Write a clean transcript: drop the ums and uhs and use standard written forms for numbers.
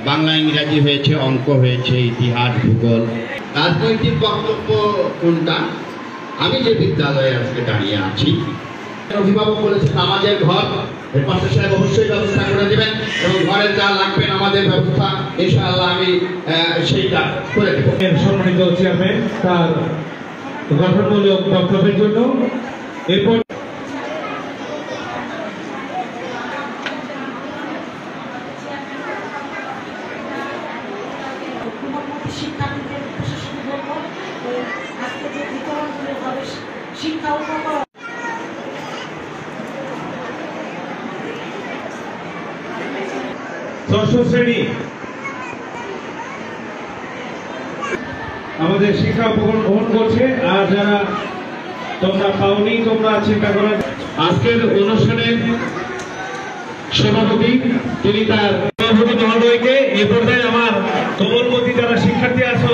বাংলা ইংরাজি হয়েছে, অঙ্ক হয়েছে, ইতিহাস, ভূগোল। রাজনৈতিক বক্তব্য কোনটা? আমি যে বিদ্যালয়ে আজকে দাঁড়িয়ে আছি, অভিভাবক বলেছেন আমাদের ঘর, হেডমাস্টার সাহেব অবশ্যই ব্যবস্থা করে দেবেন এবং ঘরের যা লাগবেন আমাদের ব্যবস্থা ইনশাআল্লাহ আমি সেইটা করে দেব। সম্মানিত চেয়ারম্যান তার গঠনমূলক বক্তব্যের জন্য এরপর শিক্ষার্থীদের প্রশাসনের জন্য আজকে যে বিতরণগুলো হবে শিক্ষা উপকরণ ষষ্ঠ শ্রেণী আমাদের শিক্ষা উপকরণ গ্রহণ করছে। আর যারা তোমরা পাওনি তোমরা চিন্তা করার আজকের অনুষ্ঠানের সভাপতি তিনি তার সভাপতি মহোদয়কে এ পর্যায়ে আমার কোমলমতি যারা শিক্ষার্থী আছে